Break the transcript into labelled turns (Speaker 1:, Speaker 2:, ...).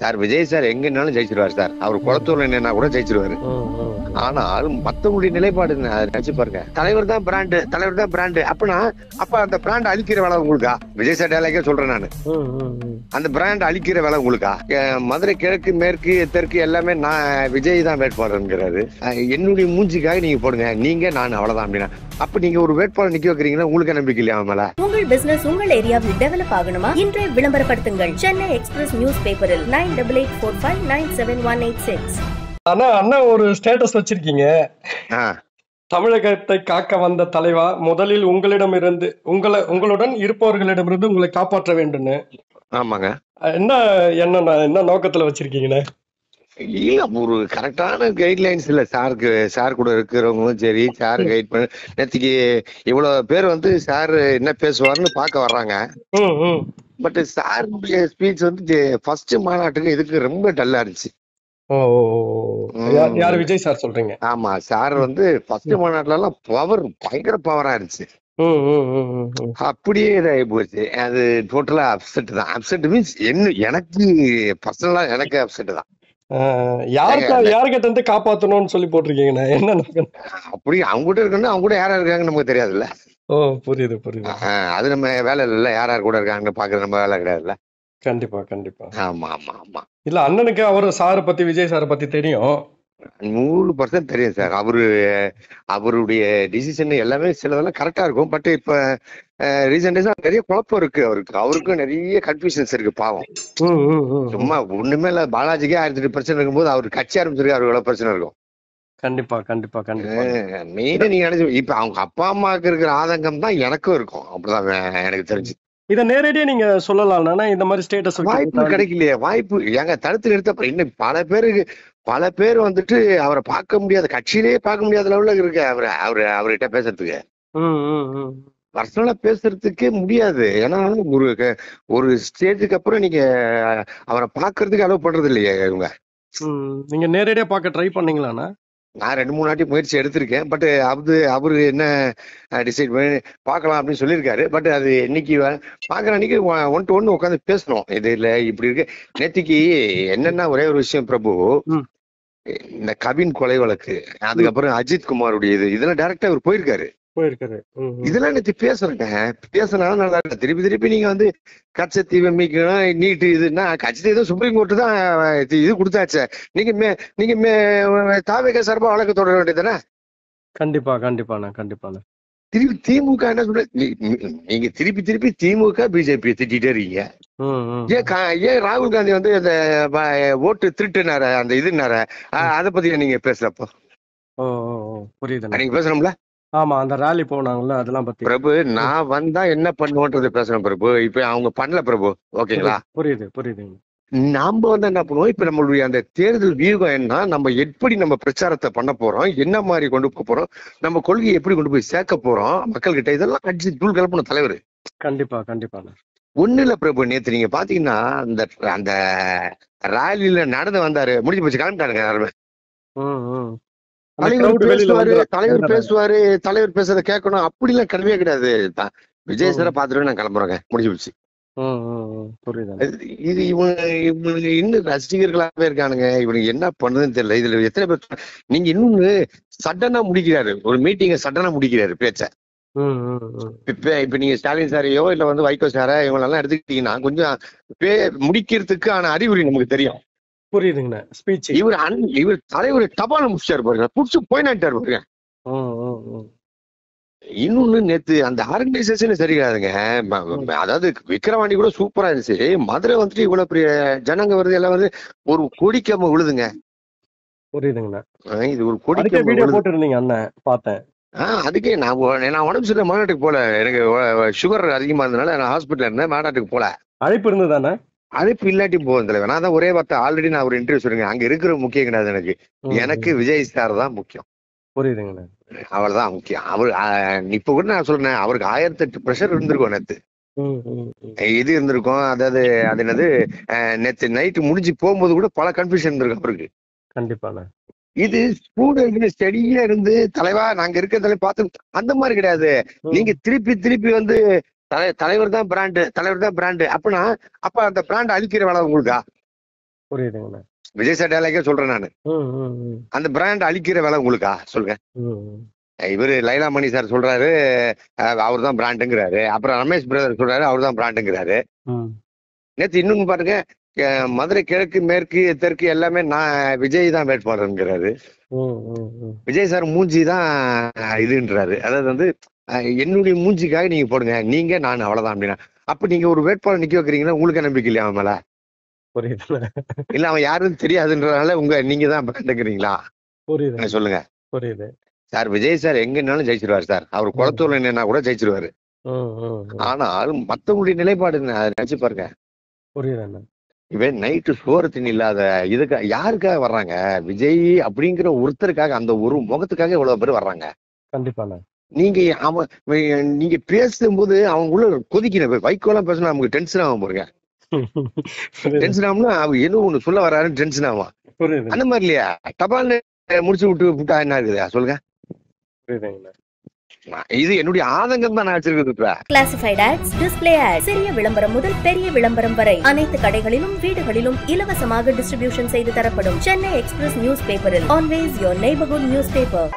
Speaker 1: Sir Vijay sir எங்கன்னாலும் ஜெயிச்சிருவாரு sir. அவர் குளத்தூர்ல என்னன்னா கூட ஜெயிச்சிருவாரு. ஆனால் மத்தவங்களுடைய நிலைப்பாடு நினைச்சு பாருங்க. தலைவர் தான் பிராண்டு, தலைவர் தான் பிராண்டு. அப்ப அந்த பிராண்ட் அழிக்கிற வேலை உங்களுக்கா? விஜய் சார் டேலாக்கே சொல்றேன் நானு. அந்த பிராண்ட் அழிக்கிற வேலை உங்களுக்கா? மதுரை கிழக்கு மேற்கு தெற்கு எல்லாமே நான் விஜய் தான் வேட்பாளர்ங்கிறாரு. என்னுடைய மூஞ்சிக்காக நீங்க போடுங்க, நீங்க நான் அவ்வளவுதான் அப்படின்னா அப்ப நீங்க ஒரு வேட்பாளர் நிக்க வைக்கிறீங்கன்னா உங்களுக்கு நம்பிக்கை இல்லையா அவன் மேல?
Speaker 2: உங்கள் பிசினஸ் உங்கள் ஏரியாவில் டெவலப் ஆகணுமா? இன்றைய விளம்பரப்படுத்துங்கள். சென்னை எக்ஸ்பிரஸ் நியூஸ் பேப்பரில் 9884597186.
Speaker 3: ஆனா அண்ணா ஒரு ஸ்டேட்டஸ் வச்சிருக்கீங்க. தமிழகத்தை காக்க வந்த தலைவா, முதலில் உங்களுடன் இருப்பவர்களிடமிருந்து உங்களை காப்பாற்ற வேண்டும்.
Speaker 1: ஆமாங்க.
Speaker 3: என்ன நோக்கத்துல வச்சிருக்கீங்கண்ணே?
Speaker 1: இல்ல, ஒரு கரெக்டான கைட்லைன்ஸ் இல்ல சாருக்கு. சார் கூட இருக்கிறவங்களும் சரி, சார் கைட் பண்ண நேற்றுக்கு இவ்வளவு பேர் வந்து சார் என்ன பேசுவாருன்னு பார்க்க வர்றாங்க. பட் சாருடைய ஸ்பீச் வந்து ஃபர்ஸ்ட் மாநாட்டுக்கு இதுக்கு ரொம்ப டல்லா இருந்துச்சு.
Speaker 3: யார் விஜய் சார் சொல்றீங்க?
Speaker 1: ஆமா, சார் வந்து ஃபர்ஸ்ட் மாநாட்டுல எல்லாம் பவர் பயங்கர பவரா இருந்துச்சு. அப்படியே இதாகி போச்சு. அது டோட்டலா அப்செட் தான். அப்செட் மீன்ஸ் எனக்கு பர்சனலா எனக்கு அப்செட் தான்.
Speaker 3: யாருக்கிட்ட இருந்து காப்பாத்தணும்னு சொல்லி போட்டிருக்கீங்க. என்ன
Speaker 1: அப்படி அவங்க கூட இருக்கணும், அவங்க கூட யாரா இருக்காங்கன்னு நமக்கு தெரியாதுல்ல.
Speaker 3: புரியுது.
Speaker 1: அது நம்ம வேலை இல்ல. யார் கூட இருக்காங்கன்னு பாக்குறது நம்ம வேலை கிடையாதுல்ல.
Speaker 3: கண்டிப்பா.
Speaker 1: ஆமா.
Speaker 3: இல்ல, அண்ணனுக்கு விஜய் சாரை பத்தி தெரியும்.
Speaker 1: 100% தெரியும் சார். அவருடைய டிசிஷன் எல்லாமே சிலதெல்லாம் கரெக்டா இருக்கும். பட் இப்ப ரீசெண்டா நிறைய குழப்பம் இருக்கு. அவருக்கும் நிறைய கன்ஃபியூஷன்ஸ் இருக்கு. பாவம், சும்மா ஒண்ணுமே இல்ல. பாலாஜிக்கே 1008 பிரச்சனை இருக்கும்போது அவர் கட்சி ஆரம்பிச்சிருக்கு, அவருக்கு எவ்வளவு பிரச்சனை இருக்கும்.
Speaker 3: கண்டிப்பா.
Speaker 1: மெயினா நீங்க நினைச்சு இப்ப அவங்க அப்பா அம்மாவுக்கு இருக்கிற ஆதங்கம் தான் எனக்கும் இருக்கும். அப்படிதான் எனக்கு தெரிஞ்சு.
Speaker 3: இத நேரடியா நீங்க சொல்லலாம். இந்த மாதிரி ஸ்டேட்டஸ்
Speaker 1: வாய்ப்பு கிடைக்கலையே. வாய்ப்பு எங்க தடுத்து நிறுத்த இன்னும் பல பேர் வந்துட்டு அவரை பார்க்க முடியாத, கட்சியிலேயே பார்க்க முடியாத லெவல்ல இருக்கு. அவர்கிட்ட பேசுறதுக்கு பர்சனலா பேசுறதுக்கே முடியாது. ஏன்னா ஒரு ஸ்டேஜுக்கு அப்புறம் நீங்க அவரை பாக்குறதுக்கு அலோவ் பண்றது இல்லையா இவங்க.
Speaker 3: நீங்க நேரடியா பார்க்க ட்ரை பண்ணீங்களாண்ணா?
Speaker 1: நான் 2-3 வாட்டி முயற்சி எடுத்திருக்கேன். பட் அவரு என்ன டிசைட் பண்ணி பார்க்கலாம் அப்படின்னு சொல்லியிருக்காரு. பட் அது இன்னைக்கு பாக்குற அன்னைக்கு 1-to-1 உட்காந்து பேசணும். இது இல்ல இப்படி இருக்கு. நேத்திக்கு என்னன்னா ஒரே ஒரு விஷயம் பிரபு, இந்த கவின் கொலை வழக்கு, அதுக்கப்புறம் அஜித் குமாருடைய இதெல்லாம் டைரக்டா அவர் போயிருக்காரு. இதெல்லாம் நேற்று பேசுறேங்க. நல்லா இருக்கு. திருப்பி நீங்க வந்து கச்சத்தீவை மீக்கணும், நீட்டு இதுன்னா கட்சி ஏதோ சுப்ரீம் கோர்ட்டு தான் இது கொடுத்தாச்சு. நீங்க தாவேக சார்பா வழக்கு தொடர வேண்டியதுதானே?
Speaker 3: கண்டிப்பாண்ணா.
Speaker 1: திருப்பி திமுக என்ன சொல்ற? நீங்க திருப்பி திமுக பிஜேபி திட்டிட்டே இருக்கீங்க. ஏன் ராகுல் காந்தி வந்து அந்த ஓட்டு திருட்டுனார, அந்த இதுனார, அதை பத்தி நீங்க பேசலப்போ?
Speaker 3: புரியுது.
Speaker 1: நீங்க பேசணும்ல.
Speaker 3: ஆமா, அந்த ராலி போனாங்கல்ல, அதெல்லாம் பத்தி.
Speaker 1: பிரபு, நான் வந்தா என்ன பண்ணுவோன்றது பேசணும் பிரபு. இப்ப அவங்க பண்ணல பிரபு. ஓகேங்களா?
Speaker 3: புரியுது.
Speaker 1: நாம வந்து என்ன பண்ணுவோம், இப்ப நம்மளுடைய அந்த தேர்தல் வியூகம் என்ன, நம்ம எப்படி நம்ம பிரச்சாரத்தை பண்ண போறோம், என்ன மாதிரி கொண்டு போறோம், நம்ம கொள்கையை எப்படி கொண்டு போய் சேர்க்க போறோம் மக்கள் கிட்ட, இதெல்லாம் அடிச்சு தூள் கலப்பணும் தலைவர்.
Speaker 3: கண்டிப்பா.
Speaker 1: ஒண்ணு இல்ல பிரபு, நேத்து நீங்க பாத்தீங்கன்னா அந்த ராலியில நடந்து வந்தாரு, முடிஞ்சு போச்சு, கிளம்பிட்டாருங்க யாருமே. தலைவர் பேசுறத கேட்கணும் அப்படிலாம் கிடையவே கிடையாது. விஜய் சாரை பாத்துட்டு நான் கிளம்புறேங்க, முடிஞ்சு போச்சு. இது இவனுக்கு இன்னும் ரசிகர்களாவே இருக்கானுங்க. இவனுக்கு என்ன பண்ணுதுன்னு தெரியல. இதுல எத்தனை பேர் நீங்க இன்னொன்னு சடனா முடிக்கிறாரு, ஒரு மீட்டிங்க சடனா முடிக்கிறாரு பேச்ச. இப்ப நீங்க ஸ்டாலின் சாரையோ இல்ல வந்து வைகோ சார இவங்களெல்லாம் எடுத்துக்கிட்டீங்கன்னா கொஞ்சம் முடிக்கிறதுக்கான அறிகுறி நமக்கு தெரியும்.
Speaker 3: புரியுதுங்கண்ணா. ஸ்பீச்
Speaker 1: இவர் தலைவர் டபால முடிச்சாரு பாருங்க, புடிச்சு போயினாட்டாரு பாருங்க. இன்னொன்னு நேத்து அந்த ஆர்கனைசேஷன் சரியாதுங்க. அதாவது விக்கிரவாண்டி கூட சூப்பரா இருந்துச்சு. மதுரை வந்துட்டு இவ்வளவு பெரிய ஜனங்க வருது, எல்லாம் வந்து ஒரு கொடிக்காம விழுதுங்க.
Speaker 3: புரியுதுங்கண்ணா.
Speaker 1: இது ஒரு கொடிக்காம
Speaker 3: போட்டுருந்தீங்க அண்ணன், பார்த்தேன்.
Speaker 1: அதுக்கே நான் உடம்பு சரியில்லை, மாநாட்டுக்கு போல. எனக்கு சுகர் அதிகமா இருந்ததுனால நான் ஹாஸ்பிட்டல் இருந்தேன், மாநாட்டுக்கு போல.
Speaker 3: அழைப்பு இருந்ததானே?
Speaker 1: அழைப்பு இல்லாட்டி போகும் தலைவர். நான் தான் ஒரே வார்த்தை ஆல்ரெடி நான் ஒரு இன்டர்வியூ சொல்லுங்க, அங்க இருக்கிற முக்கியம் கிடையாது எனக்கு விஜய் சார் தான் முக்கியம்.
Speaker 3: புரியுதுங்கண்ணா.
Speaker 1: அவர் தான் முக்கியம். இப்ப கூட நான் சொல்றேன், அவருக்கு 1008 ப்ரெஷர் இருந்திருக்கும் நேத்து. இது இருந்திருக்கும். அதாவது அது என்னது, நேத்து நைட்டு முடிஞ்சு போகும்போது கூட பல கன்ஃபியூஷன் இருந்திருக்கும் அவருக்கு.
Speaker 3: கண்டிப்பா.
Speaker 1: இது ஸ்டூடெண்ட் ஸ்டடியா இருந்து தலைவா நாங்க இருக்கிற பார்த்து அந்த மாதிரி கிடையாது. நீங்க திருப்பி வந்து தலைவர் தான் பிராண்டு, தலைவர் தான் பிராண்டு அப்ப அந்த பிராண்ட் அழிக்கிற வேலை உங்களுக்கா?
Speaker 3: புரியுதுங்கண்ணா.
Speaker 1: விஜய் சார் டேலாக்கே சொல்றேன் நானு.
Speaker 3: ம், ம், ம்.
Speaker 1: அந்த பிராண்ட் அழிக்கிற வேலை உங்களுக்கா சொல்லுங்க.
Speaker 3: ம், ம்.
Speaker 1: இவரு லைலாமணி சார் சொல்றாரு அவர் தான் பிராண்டுங்கிறாரு. அப்புறம் ரமேஷ் பிரதர் சொல்றாரு அவர் தான் பிராண்டுங்கிறாரு.
Speaker 3: ம்.
Speaker 1: நேத்து இன்னொன்னு பாருங்க, மதுரை கிழக்கு மேற்கு தெற்கு எல்லாமே நான் விஜய் தான் வேட்பாளருங்கிறாரு.
Speaker 3: ம், ம், ம்.
Speaker 1: விஜய் சார் மூஞ்சி தான் இதுன்றாரு. அதாவது வந்து என்னுடைய மூஞ்சிக்காக நீங்க போடுங்க, நீங்க நான் அவ்வளவுதான் அப்படின்னா. அப்ப நீங்க ஒரு வேட்பாளர் நிக்க வைக்கிறீங்கன்னா உங்களுக்கு நம்பிக்கை இல்லையா அவன் மேல?
Speaker 3: புரியுதுண்ணா.
Speaker 1: இல்ல அவன் யாருன்னு தெரியாதுன்றதுனால நீங்க தான் பிராண்டுங்கிறீங்களா?
Speaker 3: புரியுது,
Speaker 1: சொல்லுங்க
Speaker 3: புரியுது.
Speaker 1: சார். விஜய் சார் எங்கன்னாலும் ஜெயிச்சிருவாரு சார். அவர் குளத்தூர்ல நின்னா கூட ஜெயிச்சிருவாரு.
Speaker 3: ம், ம், ம்.
Speaker 1: ஆனால் மத்தவங்களுடைய நிலைப்பாடு நினைச்சு பாருங்க.
Speaker 3: புரியுதுண்ணா.
Speaker 1: இவன் நைட்டு சோரத்தின் இல்லாத இதுக்காக யாருக்காக வர்றாங்க? விஜய் அப்படிங்கிற ஒருத்தருக்காக, அந்த ஒரு முகத்துக்காக இவ்வளவு பேர் வர்றாங்க.
Speaker 3: கண்டிப்பாண்ணா.
Speaker 1: நீங்க நீங்க பேசும்போது அவங்க உள்ள கொதிக்கணும். வைக்கோலாம் பேசணும் நமக்கு டென்ஷன் ஆகும் பாருங்க.
Speaker 3: புரியுது,
Speaker 1: டென்ஷன் ஆகும்னா அவர் ஏதோ ஒண்ணு சொல்ல வர்றாருன்னு டென்ஷன் ஆகும்.
Speaker 3: புரியுது,
Speaker 1: அந்த மாதிரி இல்லையா? டபால்னு முடிச்சு விட்டா என்ன இருக்குதா சொல்லுங்க.
Speaker 3: புரியுதுங்கண்ணா.
Speaker 1: இது என்னுடைய ஆதங்கம் தான் நான் வச்சிருக்கிறது. இப்ப
Speaker 2: கிளாசிஃபைட் ஆட்ஸ், டிஸ்ப்ளே ஆட்ஸ், சிறிய விளம்பரம் முதல் பெரிய விளம்பரம் வரை அனைத்து கடைகளிலும் வீடுகளிலும் இலவசமாக டிஸ்ட்ரிபியூஷன் செய்து தரப்படும் சென்னை எக்ஸ்பிரஸ் நியூஸ் பேப்பரில். Always your neighbourhood news paper.